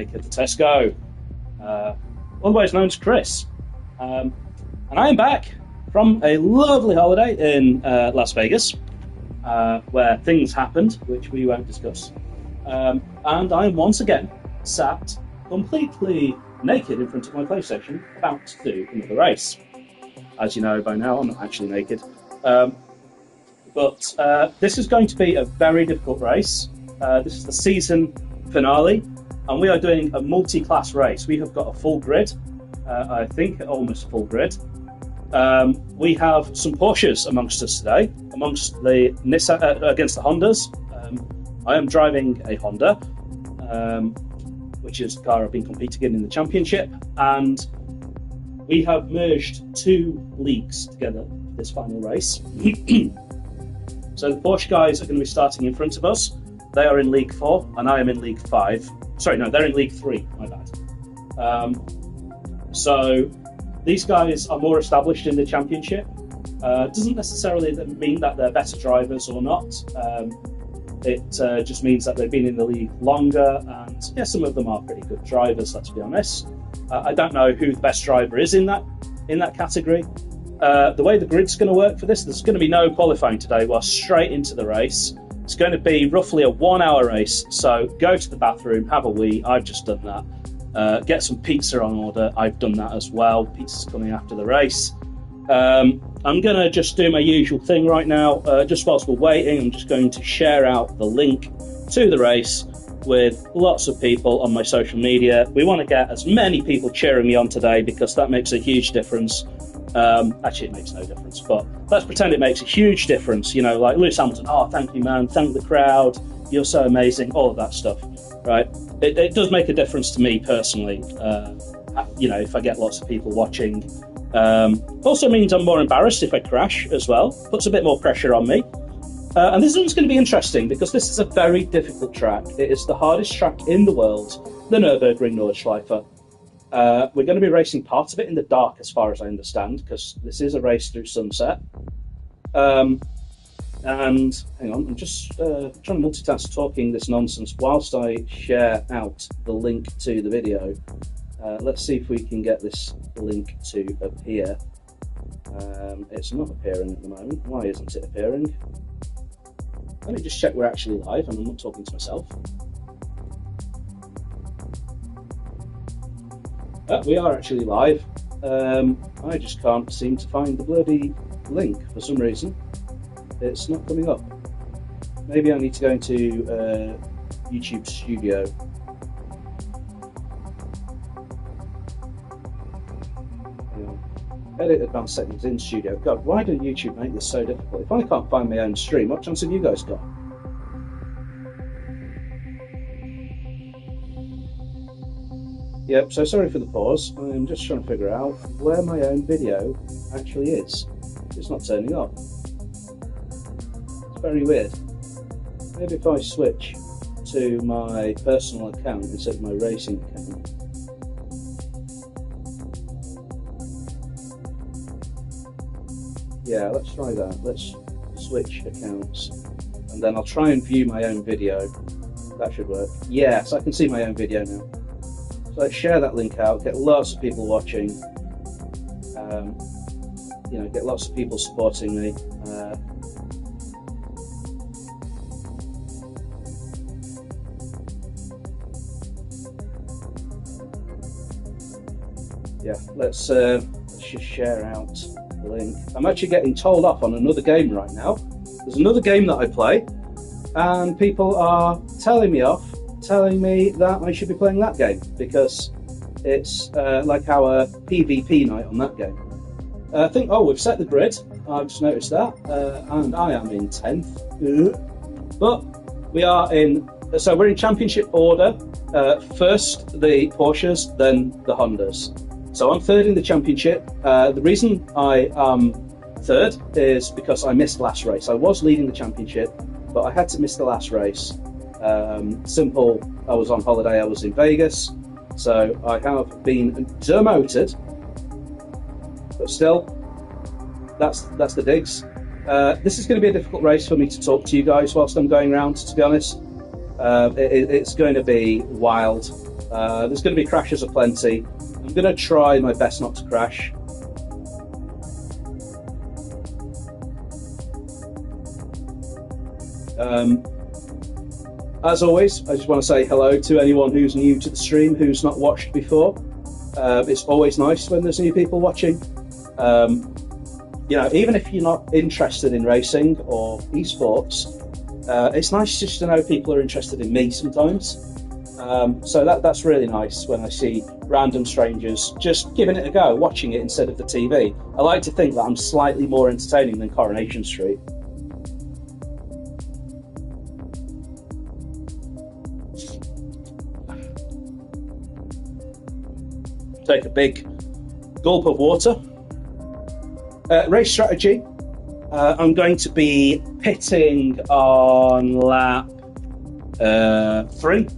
Naked Tesco, otherwise known as Chris. And I am back from a lovely holiday in Las Vegas, where things happened, which we won't discuss. And I'm once again sat completely naked in front of my PlayStation, about to do another race. As you know by now, I'm not actually naked. But this is going to be a very difficult race. This is the season finale, and we are doing a multi-class race. We have got a full grid, I think almost full grid. We have some Porsches amongst us today, amongst the Nissan, against the Hondas. I am driving a Honda, which is the car I've been competing in the championship, and we have merged two leagues together for this final race. So the Porsche guys are going to be starting in front of us. They are in League 4, and I am in League 5. Sorry, no, they're in League 3, my bad. So these guys are more established in the championship. Doesn't necessarily mean that they're better drivers or not. It just means that they've been in the league longer, and yeah, some of them are pretty good drivers, let's be honest. I don't know who the best driver is in that category. The way the grid's going to work for this, there's going to be no qualifying today. We're straight into the race. It's going to be roughly a 1 hour race, so go to the bathroom, have a wee. I've just done that. Get some pizza on order. I've done that as well. Pizza's coming after the race. I'm going to just do my usual thing right now. Just whilst we're waiting, I'm just going to share out the link to the race with lots of people on my social media. We want to get as many people cheering me on today because that makes a huge difference. Actually, it makes no difference, but let's pretend it makes a huge difference. You know, like Lewis Hamilton, oh, thank you, man, thank the crowd, you're so amazing, all of that stuff, right? It does make a difference to me personally, you know, if I get lots of people watching. Also means I'm more embarrassed if I crash as well, puts a bit more pressure on me. And this one's going to be interesting because this is a very difficult track. It is the hardest track in the world, the Nürburgring Nordschleife. We're going to be racing part of it in the dark, as far as I understand, because this is a race through sunset. And hang on, I'm just trying to multitask talking this nonsense whilst I share out the link to the video. Let's see if we can get this link to appear. It's not appearing at the moment. Why isn't it appearing? Let me just check we're actually live and I'm not talking to myself. We are actually live. I just can't seem to find the bloody link for some reason. It's not coming up. Maybe I need to go into YouTube Studio. Hang on. Edit advanced settings in Studio. God, why do YouTube make this so difficult? If I can't find my own stream, what chance have you guys got? Yep, so sorry for the pause. I'm just trying to figure out where my own video actually is. It's not turning up. It's very weird. Maybe if I switch to my personal account instead of my racing account. Yeah, let's try that. Let's switch accounts. And then I'll try and view my own video. That should work. Yes, I can see my own video now. So let's share that link out, get lots of people watching, you know, get lots of people supporting me. Yeah, let's just share out the link. I'm actually getting told off on another game right now. There's another game that I play, and people are telling me off, telling me that I should be playing that game because it's like our PvP night on that game. I think, oh, we've set the grid. I've just noticed that, and I am in 10th. But we are in, so we're in championship order. First the Porsches, then the Hondas. So I'm third in the championship. The reason I am third is because I missed last race. I was leading the championship, but I had to miss the last race. Simple, I was on holiday, I was in Vegas, so I have been demoted, but still, that's the digs. This is going to be a difficult race for me to talk to you guys whilst I'm going around, to be honest. It's going to be wild. There's going to be crashes aplenty. I'm going to try my best not to crash. As always, I just want to say hello to anyone who's new to the stream, who's not watched before. It's always nice when there's new people watching. You know, even if you're not interested in racing or esports, it's nice just to know people are interested in me sometimes. So that's really nice when I see random strangers just giving it a go, watching it instead of the TV. I like to think that I'm slightly more entertaining than Coronation Street. Take a big gulp of water. Race strategy. I'm going to be pitting on lap 3,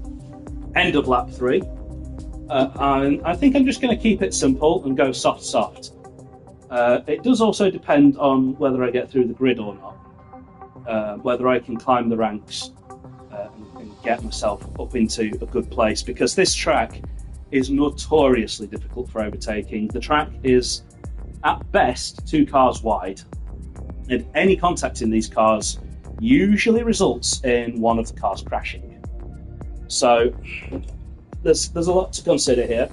end of lap 3. And I think I'm just going to keep it simple and go soft. It does also depend on whether I get through the grid or not, whether I can climb the ranks and get myself up into a good place, because this track is notoriously difficult for overtaking. The track is, at best, 2 cars wide, and any contact in these cars usually results in one of the cars crashing. So there's a lot to consider here,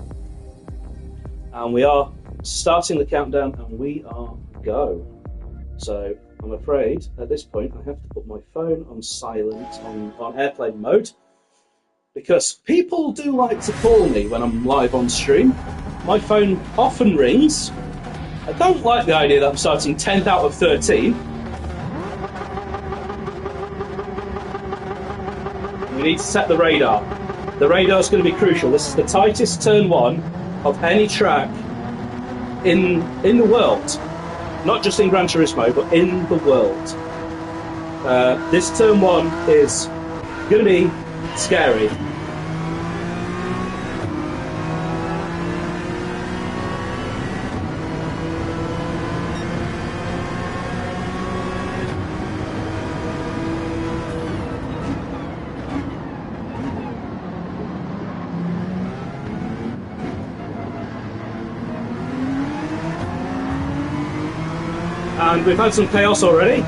and we are starting the countdown, and we are go. So I'm afraid at this point I have to put my phone on silent, on airplane mode, because people do like to call me when I'm live on stream. My phone often rings. I don't like the idea that I'm starting 10th out of 13. We need to set the radar. The radar is going to be crucial. This is the tightest turn 1 of any track in the world. Not just in Gran Turismo, but in the world. This turn 1 is going to be scary. And we've had some chaos already.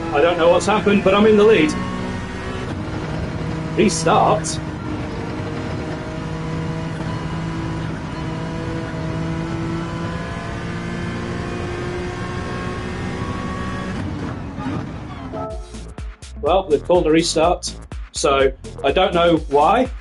I don't know what's happened, but I'm in the lead. Restart. Well, they've called a restart, so I don't know why.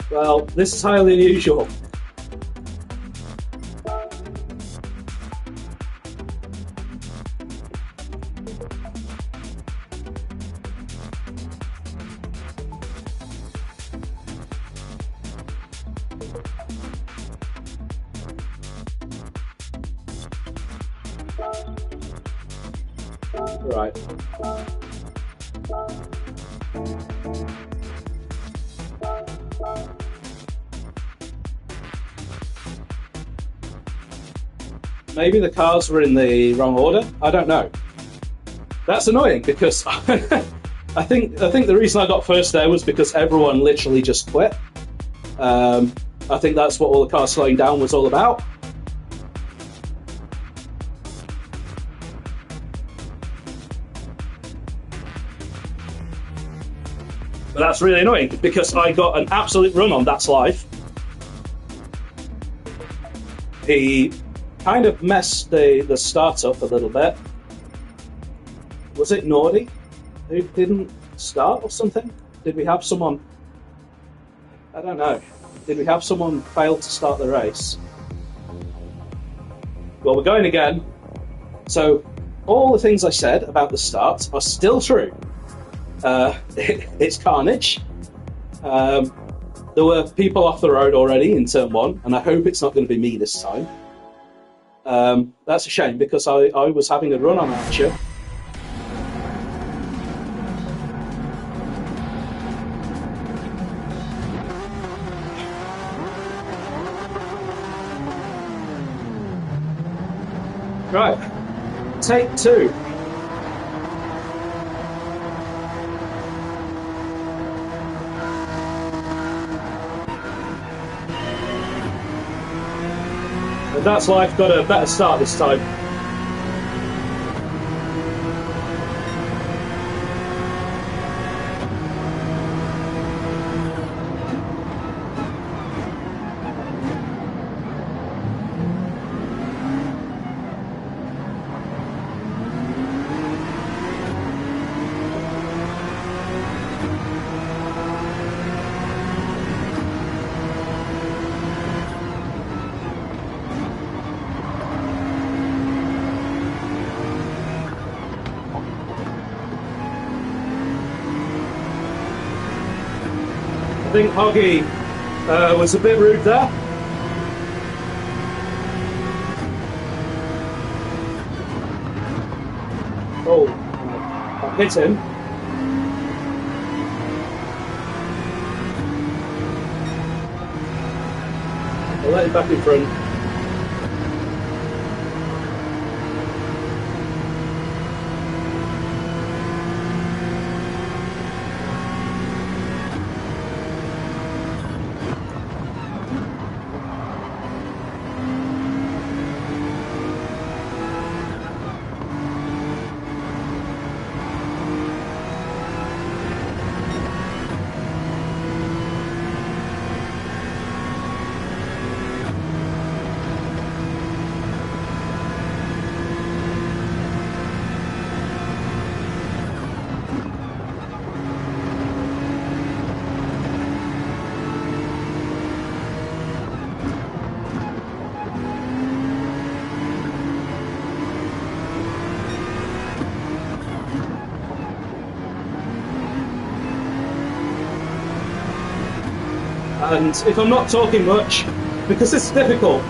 Well, this is highly unusual. Right. Maybe the cars were in the wrong order. I don't know. That's annoying because I think the reason I got first there was because everyone literally just quit. I think that's what all the cars slowing down was all about. But that's really annoying because I got an absolute run on That's Life. He kind of messed the start up a little bit. Was it Nordy who didn't start or something? Did we have someone? I don't know. Did we have someone fail to start the race? Well, we're going again. So all the things I said about the start are still true. It's carnage. There were people off the road already in turn 1, and I hope it's not going to be me this time. That's a shame, because I was having a run on Archer. Right, take 2. And That's Life got a better start this time. I think Hoggy was a bit rude there. Oh, I hit him. I'll let him back in front. And if I'm not talking much, because it's difficult,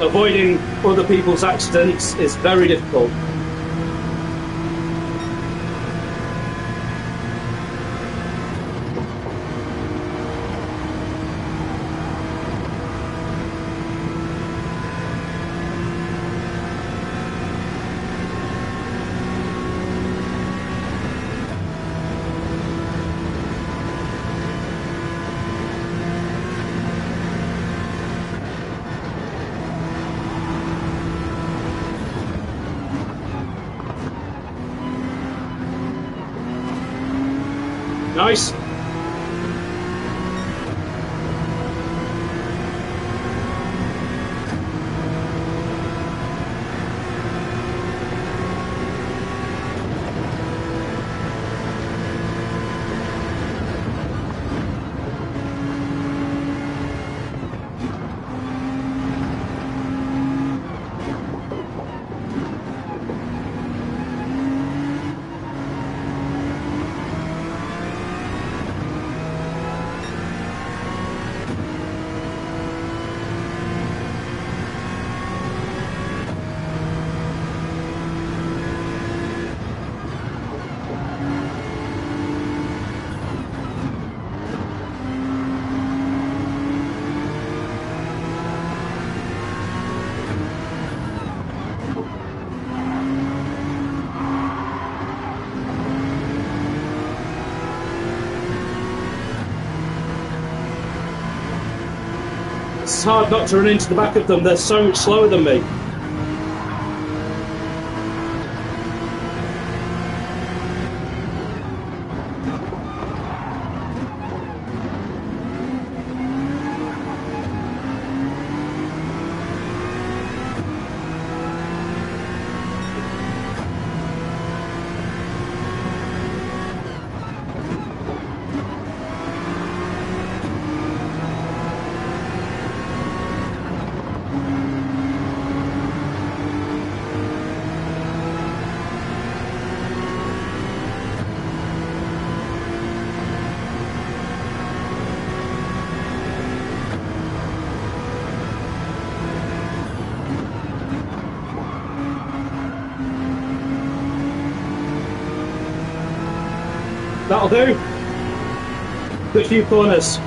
avoiding other people's accidents is very difficult. Nice. It's hard not to run into the back of them. They're so much slower than me. That'll do. Good few corners.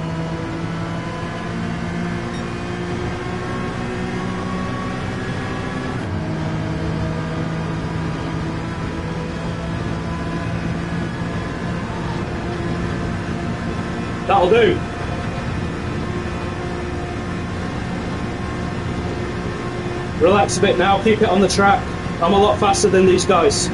That'll do. Relax a bit now, keep it on the track. I'm a lot faster than these guys.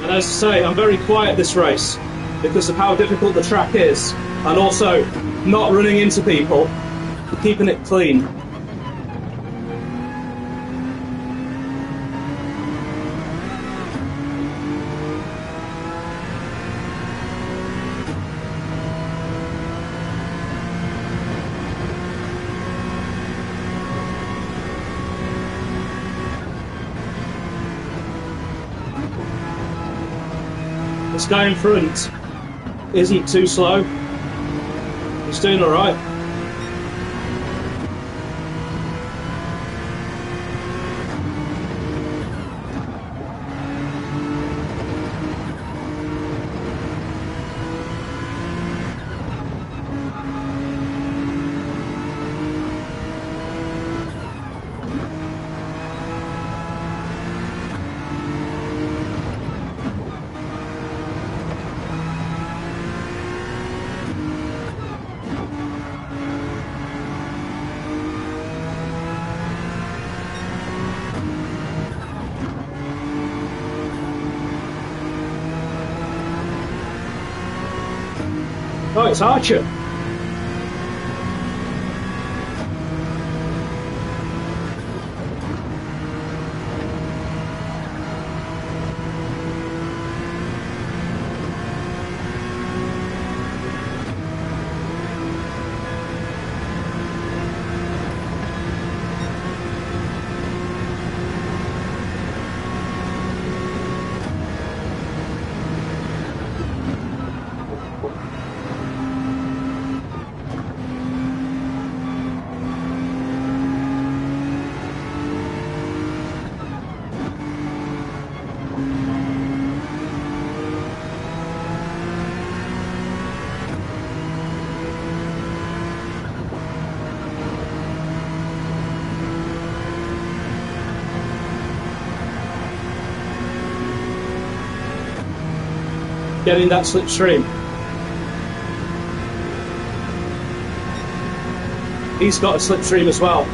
And as I say, I'm very quiet this race because of how difficult the track is, and also not running into people, keeping it clean. This guy in front isn't too slow. He's doing all right. Oh, it's Archer. Getting that slipstream. He's got a slipstream as well.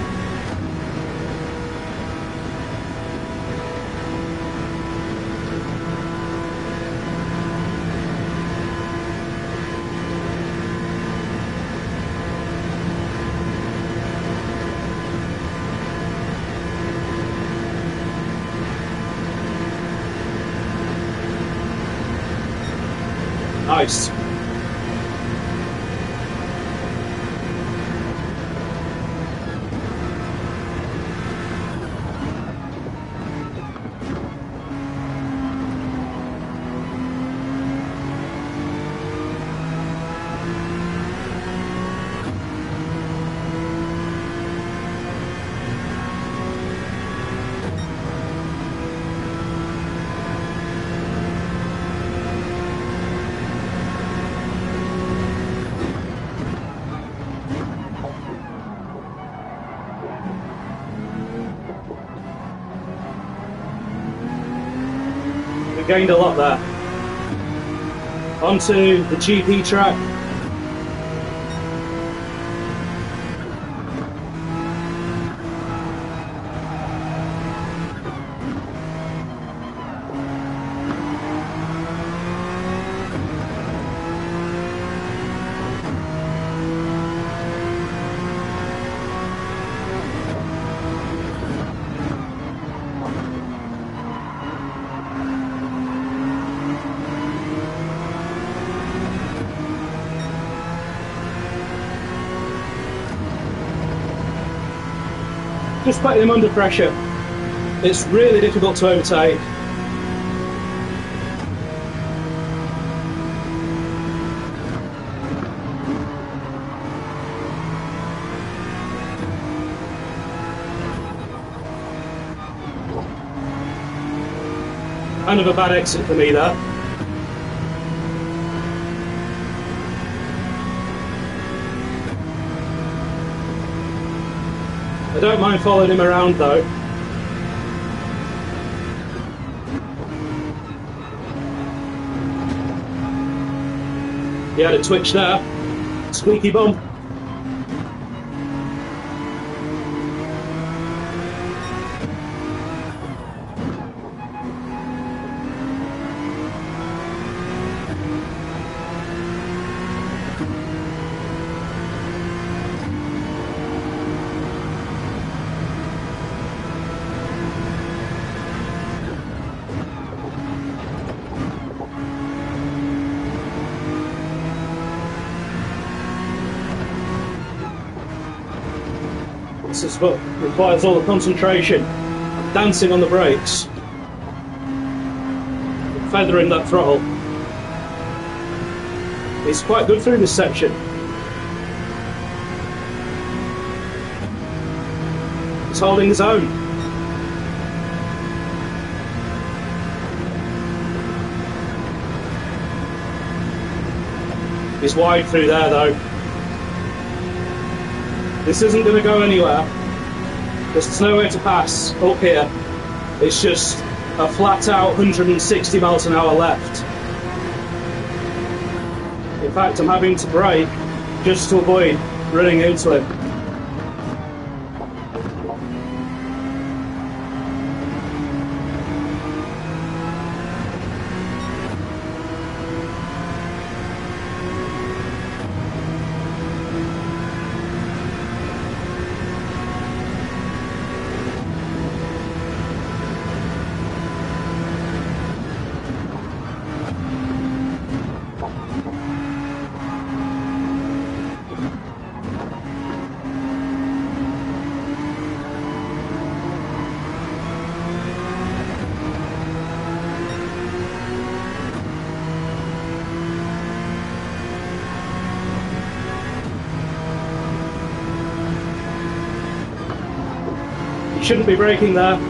Nice. gained a lot there. Onto the GP track. Just putting him under pressure. It's really difficult to overtake. Kind of a bad exit for me there. I don't mind following him around though. He had a twitch there. Squeaky bum. This is what requires all the concentration. Dancing on the brakes. Feathering that throttle. He's quite good through this section. He's holding his own. He's wide through there though. This isn't going to go anywhere. There's nowhere to pass up here. It's just a flat out 160 miles an hour left. In fact, I'm having to brake just to avoid running into him. Shouldn't be braking there.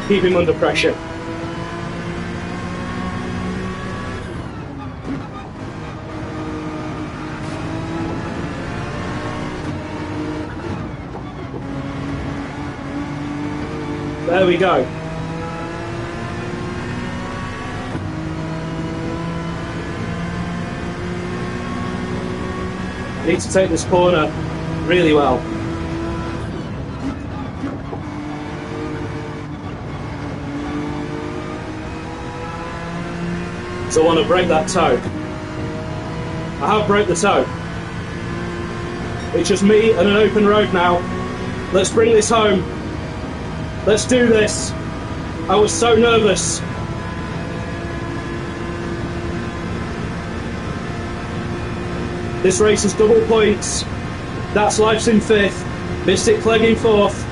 Keep him under pressure. There we go. I need to take this corner really well. So I want to break that toe. I have broke the toe. It's just me and an open road now. Let's bring this home. Let's do this. I was so nervous. This race is double points. That's Life's in 5th, Mystic Clegg in 4th.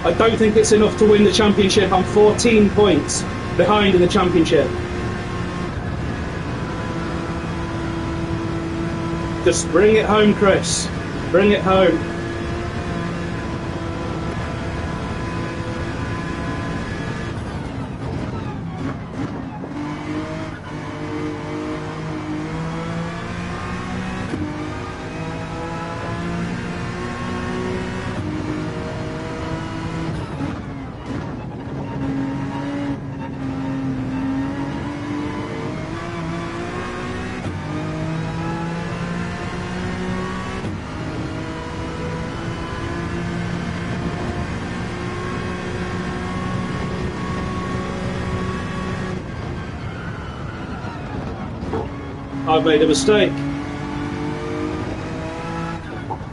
I don't think it's enough to win the championship. I'm 14 points behind in the championship. Just bring it home, Chris. Bring it home. I've made a mistake.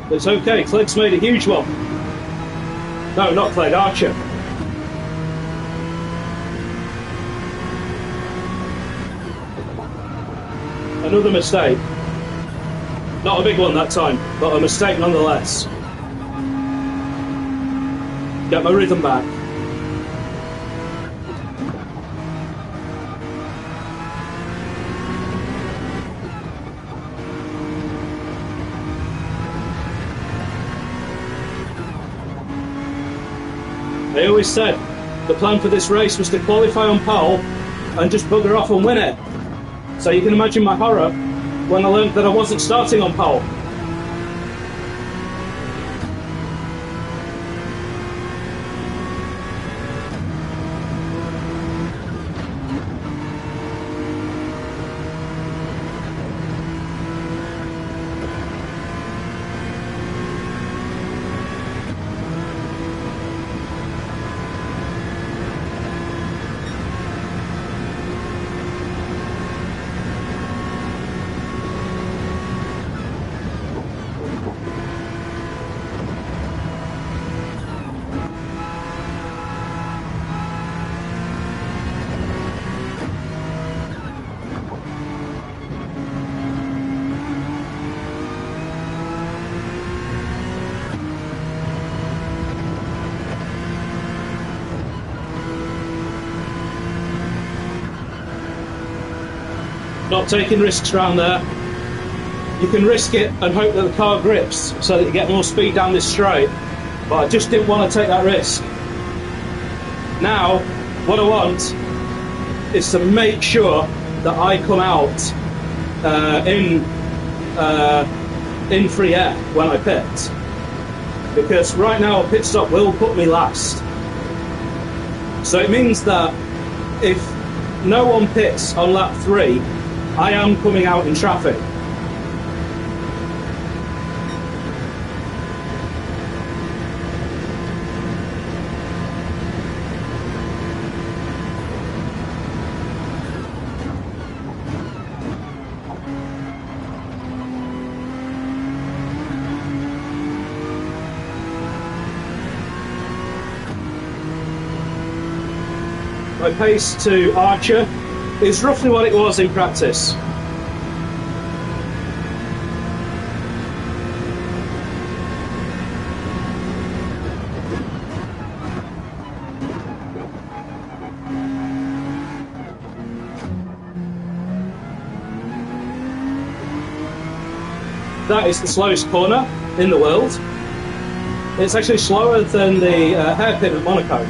It's okay, Clegg's made a huge one. No, not Clegg, Archer. Another mistake. Not a big one that time, but a mistake nonetheless. Get my rhythm back. They always said the plan for this race was to qualify on pole and just bugger off and win it. So you can imagine my horror when I learned that I wasn't starting on pole. Not taking risks around there. You can risk it and hope that the car grips so that you get more speed down this straight, but I just didn't want to take that risk. Now, what I want is to make sure that I come out in free air when I pit, because right now a pit stop will put me last. So it means that if no one pits on lap 3, I am coming out in traffic. My pace to Archer is roughly what it was in practice. That is the slowest corner in the world. It's actually slower than the hairpin at Monaco.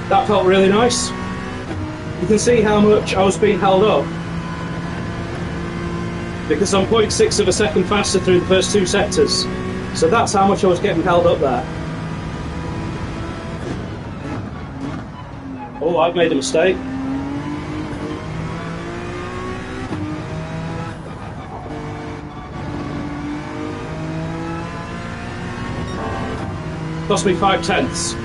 That felt really nice. You can see how much I was being held up, because I'm 0.6 of a second faster through the first 2 sectors. So that's how much I was getting held up there. Oh, I've made a mistake. Cost me 5/10.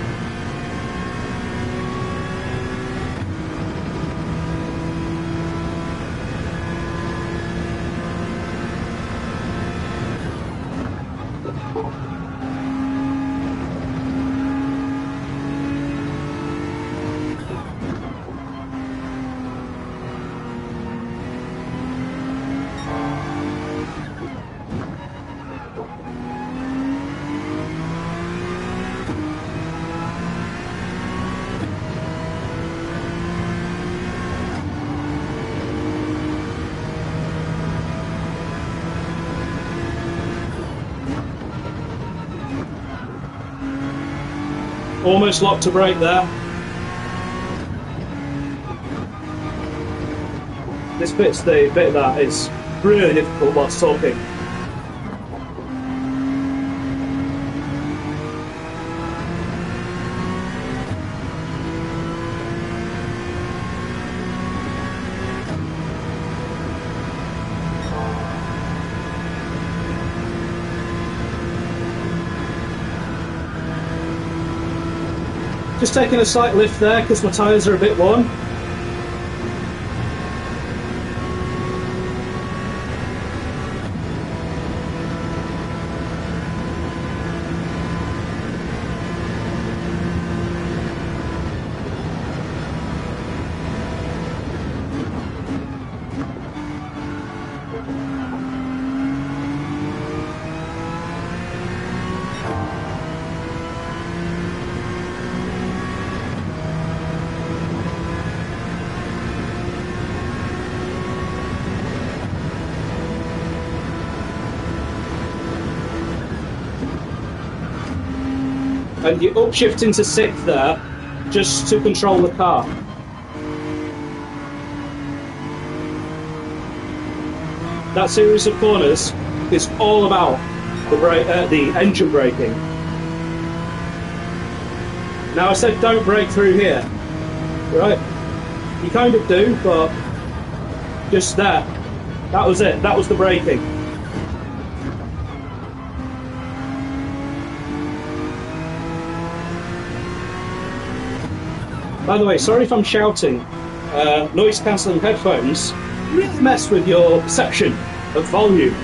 Almost locked to brake there. This bit's the bit that is really difficult whilst talking. Just taking a slight lift there because my tyres are a bit worn. And you upshift into 6th there, just to control the car. That series of corners is all about the engine braking. Now I said don't brake through here, right? You kind of do, but just there. That was it, that was the braking. By the way, sorry if I'm shouting. Noise cancelling headphones really mess with your perception of volume.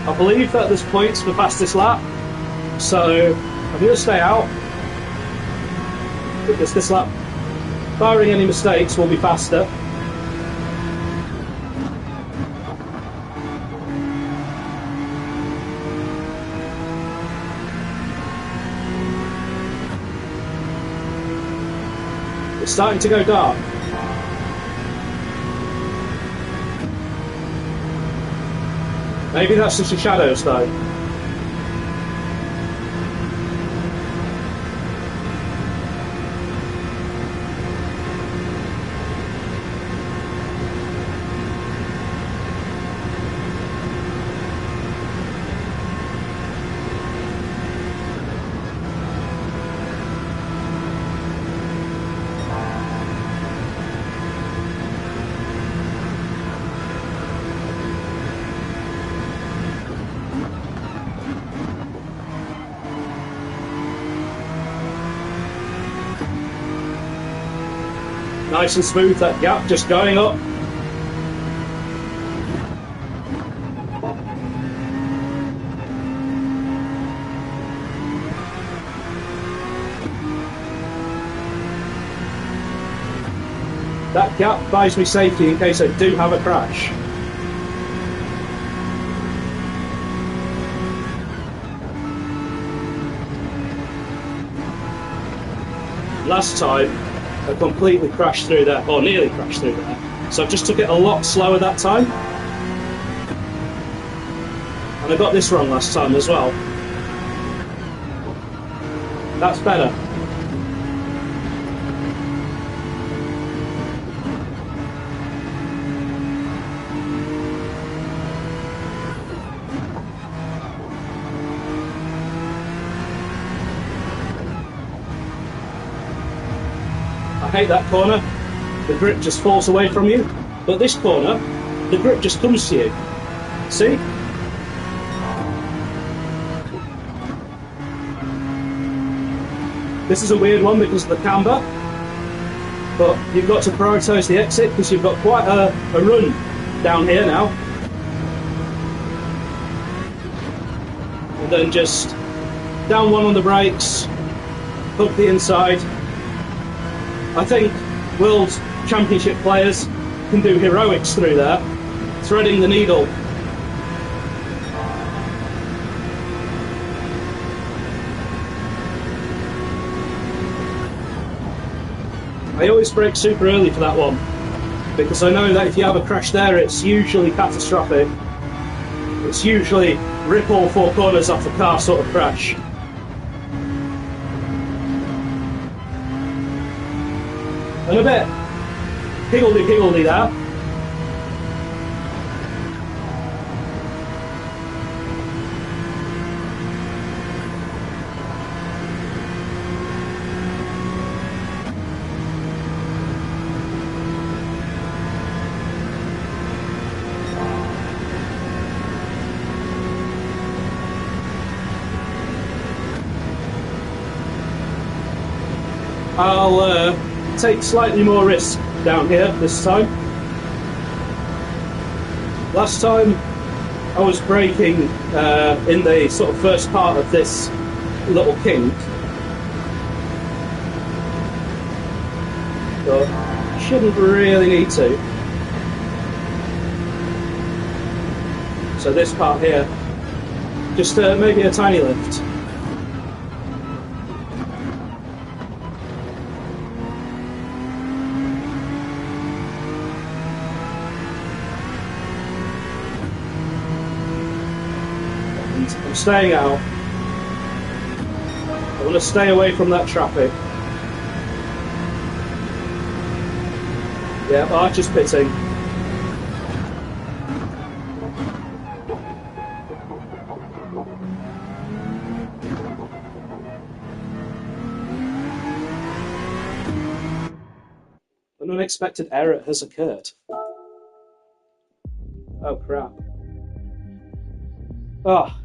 I believe that there's points for fastest lap, so I'm going to stay out because this lap, barring any mistakes, will be faster. It's starting to go dark. Maybe that's just the shadows though. Nice and smooth, that gap just going up. That gap buys me safety in case I do have a crash. Last time I completely crashed through there, or nearly crashed through there. So I just took it a lot slower that time. And I got this wrong last time as well. That's better. I hate that corner. The grip just falls away from you. But this corner, the grip just comes to you. See? This is a weird one because of the camber. But you've got to prioritise the exit because you've got quite a run down here now. and then just down one on the brakes, hook the inside. I think World Championship players can do heroics through there, threading the needle. I always brake super early for that one, because I know that if you have a crash there, it's usually catastrophic. It's usually rip all four corners off the car sort of crash. And a bit higgledy-piggledy there. I'll take slightly more risk down here this time. Last time I was braking in the sort of first part of this little kink, but shouldn't really need to. So this part here, just maybe a tiny lift. I'm staying out. I want to stay away from that traffic. Yeah, Arch is pitting. An unexpected error has occurred. Oh crap. Ah. Oh.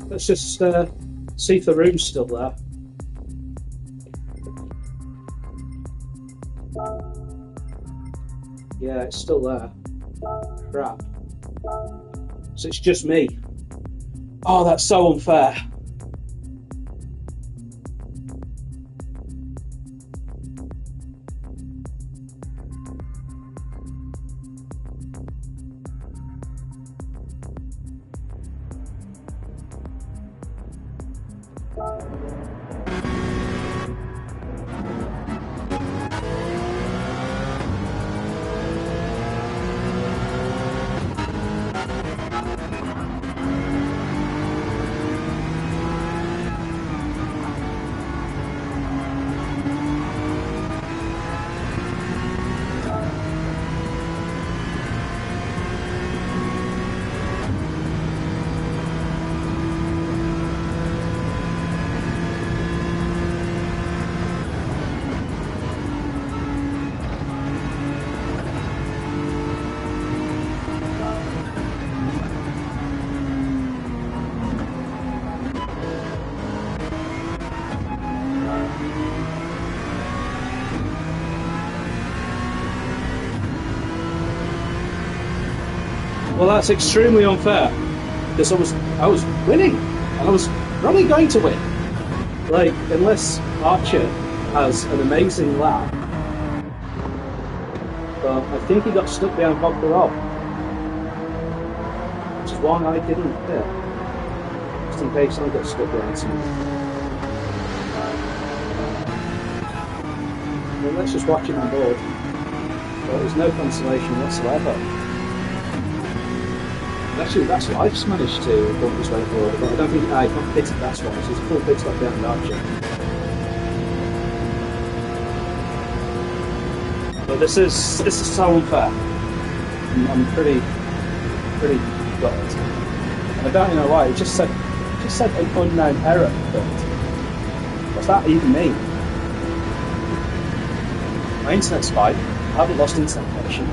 Let's just see if the room's still there. Yeah, it's still there. Crap. So it's just me. Oh, that's so unfair. Well, that's extremely unfair, because I was winning, and I was probably going to win. Like, unless Archer has an amazing lap, but I think he got stuck behind Hogbarol, which is why I didn't hit, just in case I got stuck behind someone. Well, let's just watch it on board. Well, there's no consolation whatsoever. Actually, that's Life's managed to bump his way forward, but I don't think he's not pitted that one, so it's a full pit stop behind Archer. But this is so unfair. I'm pretty God. And I don't know why. It just said an unknown error. But what's that even mean? My internet's fine. I haven't lost internet connection.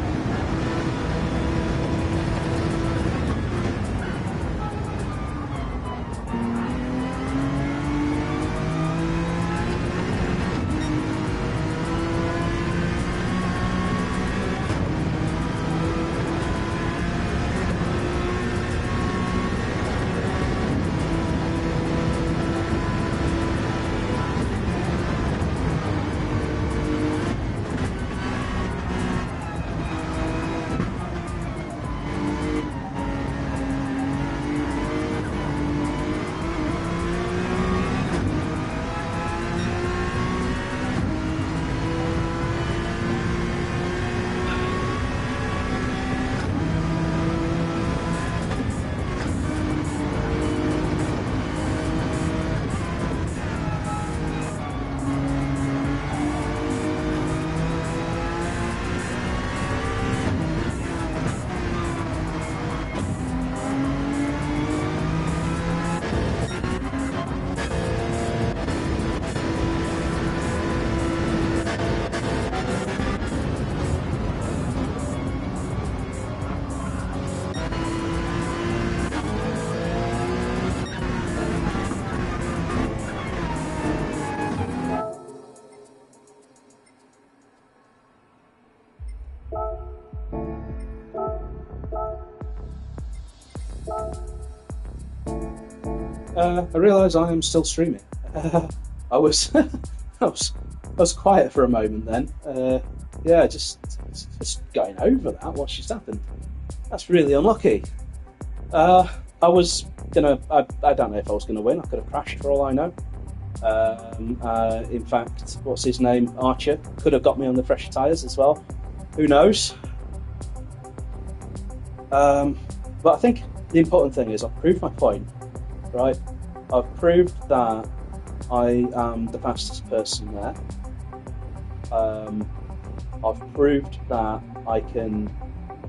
I realise I am still streaming. I was, I was quiet for a moment then. Yeah, just going over that. What's just happened? That's really unlucky. I was gonna. I don't know if I was gonna win. I could have crashed for all I know. In fact, what's his name? Archer could have got me on the fresher tyres as well. Who knows? But I think the important thing is I've proved my point, right? I've proved that I am the fastest person there. I've proved that I can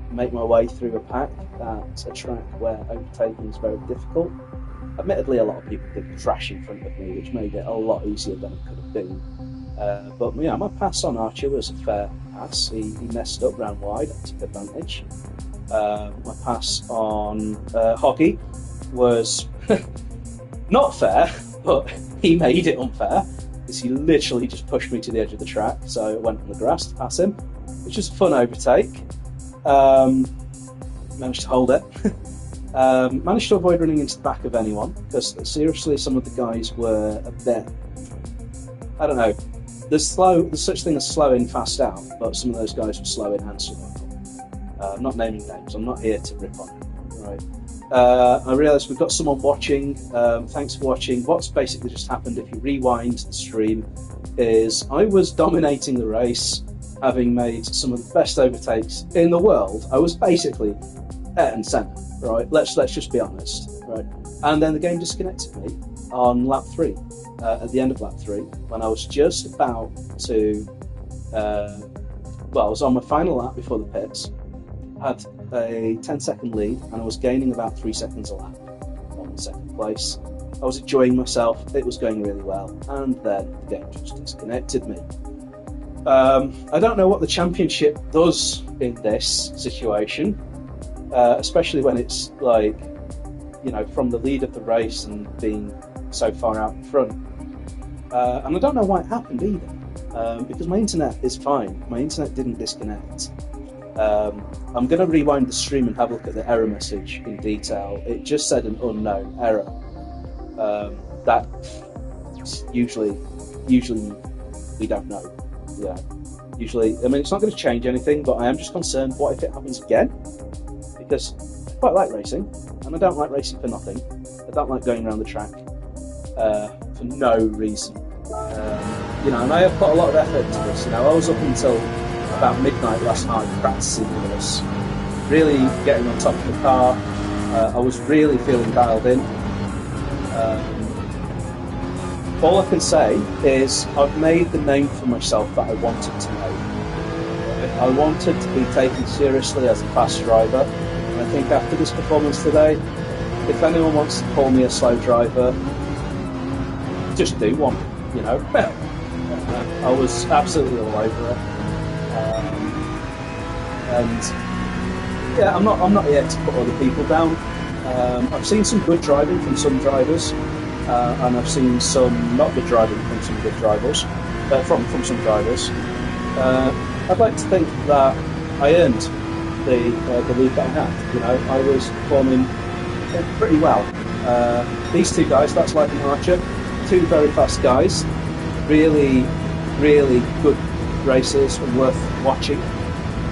make my way through a pack at a track where overtaking is very difficult. Admittedly, a lot of people did crash in front of me, which made it a lot easier than it could have been. But yeah, my pass on Archer was a fair pass. He messed up round wide, I took advantage. My pass on Hoggy was not fair, but he made it unfair because he literally just pushed me to the edge of the track, so I went on the grass to pass him, which was a fun overtake. Managed to hold it. Managed to avoid running into the back of anyone because seriously, some of the guys were a bit, I don't know, there's such thing as slow in, fast out, but some of those guys were slow in and slow out. I'm not naming names, I'm not here to rip on them, right? I realise we've got someone watching. Thanks for watching. What's basically just happened, if you rewind the stream, is I was dominating the race, having made some of the best overtakes in the world. I was basically air and centre, right? Let's just be honest, right? And then the game disconnected me on lap 3, at the end of lap 3, when I was just about to, well, I was on my final lap before the pits, had a 10-second lead, and I was gaining about 3 seconds a lap on second place. I was enjoying myself, it was going really well, and then the game just disconnected me. I don't know what the championship does in this situation, especially when it's like, you know, from the lead of the race and being so far out in front. And I don't know why it happened either, because my internet is fine. My internet didn't disconnect. I'm going to rewind the stream and have a look at the error message in detail. It just said an unknown error. That usually we don't know. Yeah, usually, I mean, it's not going to change anything, but I am just concerned, what if it happens again? Because I quite like racing, and I don't like racing for nothing. I don't like going around the track for no reason. You know, and I have put a lot of effort into this. You know, I was up until about midnight last night practicing this, really getting on top of the car. I was really feeling dialed in. All I can say is I've made the name for myself that I wanted to make. I wanted to be taken seriously as a fast driver. I I think after this performance today, if anyone wants to call me a slow driver, just do one, you know. I was absolutely all over it. And yeah, I'm not here to put other people down. I've seen some good driving from some drivers, and I've seen some not good driving from some good drivers. From some drivers. I'd like to think that I earned the lead that I had. You know, I was performing pretty well. These two guys, that's Light and Archer, two very fast guys, really, really good racers and worth watching.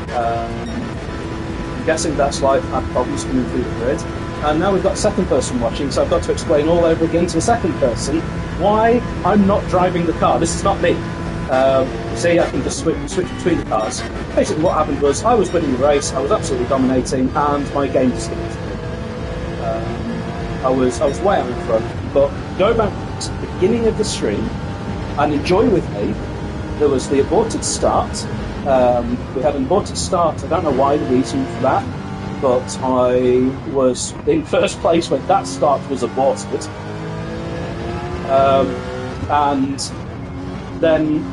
I'm guessing That's Life had problems coming through the grid. And now we've got a second person watching, so I've got to explain all over again to the second person why I'm not driving the car. This is not me. See, I can just switch between the cars. Basically what happened was I was winning the race, I was absolutely dominating, and my game just didn't. I was way out in front, but go back to the beginning of the stream and enjoy with me. There was the aborted start. We had an aborted start. I don't know why, the reason for that, but I was in first place when that start was aborted. And then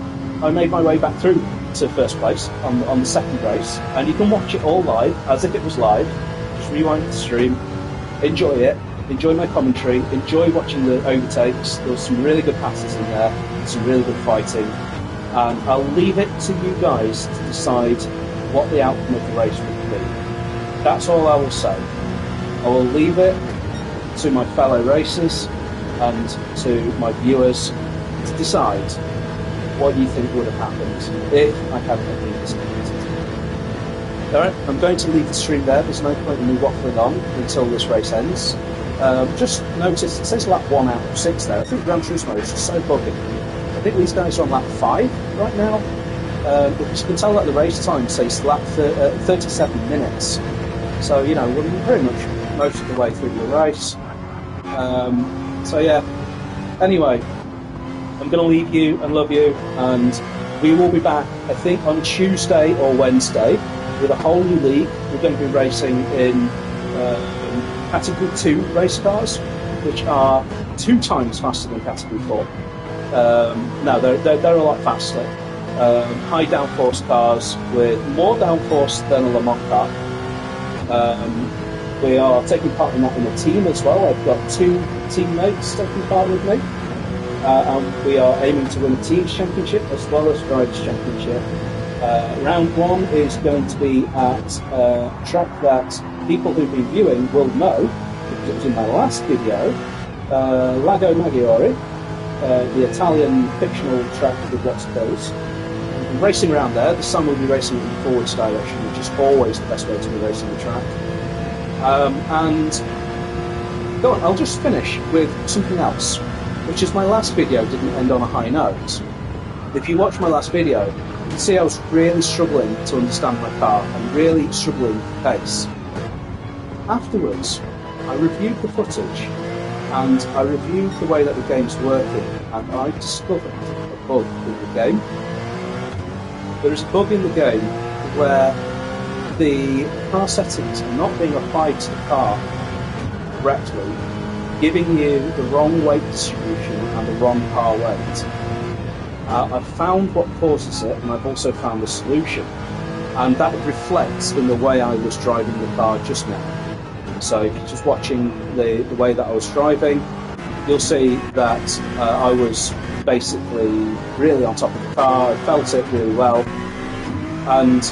I made my way back through to first place on the second race, and you can watch it all live, as if it was live. Just rewind the stream, enjoy it, enjoy my commentary, enjoy watching the overtakes. There was some really good passes in there, some really good fighting, and I'll leave it to you guys to decide what the outcome of the race would be. That's all I will say. I will leave it to my fellow racers and to my viewers to decide what you think would have happened if I hadn't been disappointed. Alright, I'm going to leave the stream there. There's no point in me waffling on until this race ends. Just notice, it says lap 1 out of 6 there. I think Gran Turismo is just so buggy. I think these guys are on lap 5 right now. Because you can tell that the race time says lap 37 minutes. So, you know, we're pretty much most of the way through the race. So yeah, anyway, I'm going to leave you and love you, and we will be back, I think, on Tuesday or Wednesday with a whole new league. We're going to be racing in Category 2 race cars, which are 2 times faster than Category 4. No, they're a lot faster. High downforce cars with more downforce than a Le Mans car. We are taking part in that in a team as well. I've got 2 teammates taking part with me. And we are aiming to win a Teams Championship as well as Drivers Championship. Round 1 is going to be at a track that people who've been viewing will know, because it was in my last video, Lago Maggiore, the Italian fictional track with lots of hills. I'm racing around there. This time we'll be racing in the forwards direction, which is always the best way to be racing the track. And go on, I'll just finish with something else, which is my last video didn't end on a high note. If you watch my last video, you can see I was really struggling to understand my car and really struggling with pace. Afterwards, I reviewed the footage and I reviewed the way that the game's working, and I discovered a bug in the game. There is a bug in the game where the car settings are not being applied to the car correctly, giving you the wrong weight distribution and the wrong car weight. I've found what causes it, and I've also found the solution, and that reflects in the way I was driving the car just now. So if you're just watching the way that I was driving, you'll see that I was basically really on top of the car. I felt it really well, and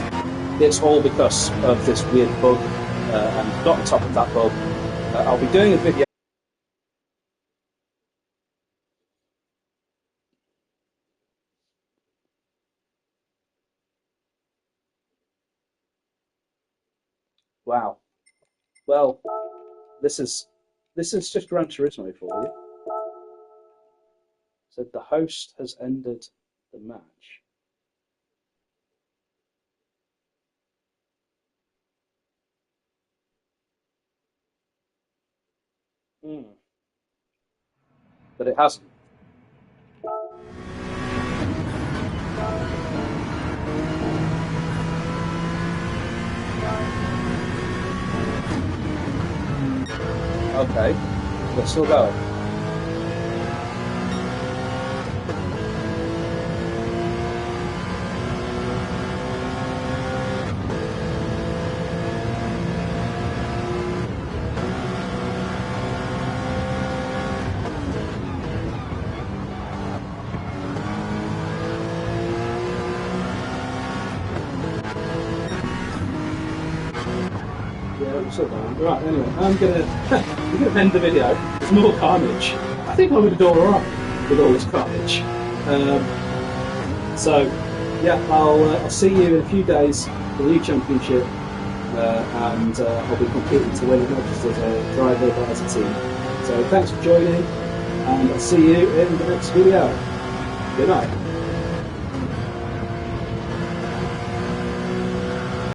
it's all because of this weird bug, and got on top of that bug. I'll be doing a video. Wow. Well, this is just Gran Turismo for you. So the host has ended the match. But it hasn't. Okay, they're still going. Yeah, we're still going. Right, anyway, I'm gonna end the video. There's more carnage. I think I'm gonna do alright with all this carnage. So, yeah, I'll see you in a few days for the new championship, and I'll be competing to win it, not just as a driver but as a team. So thanks for joining, and I'll see you in the next video. Good night.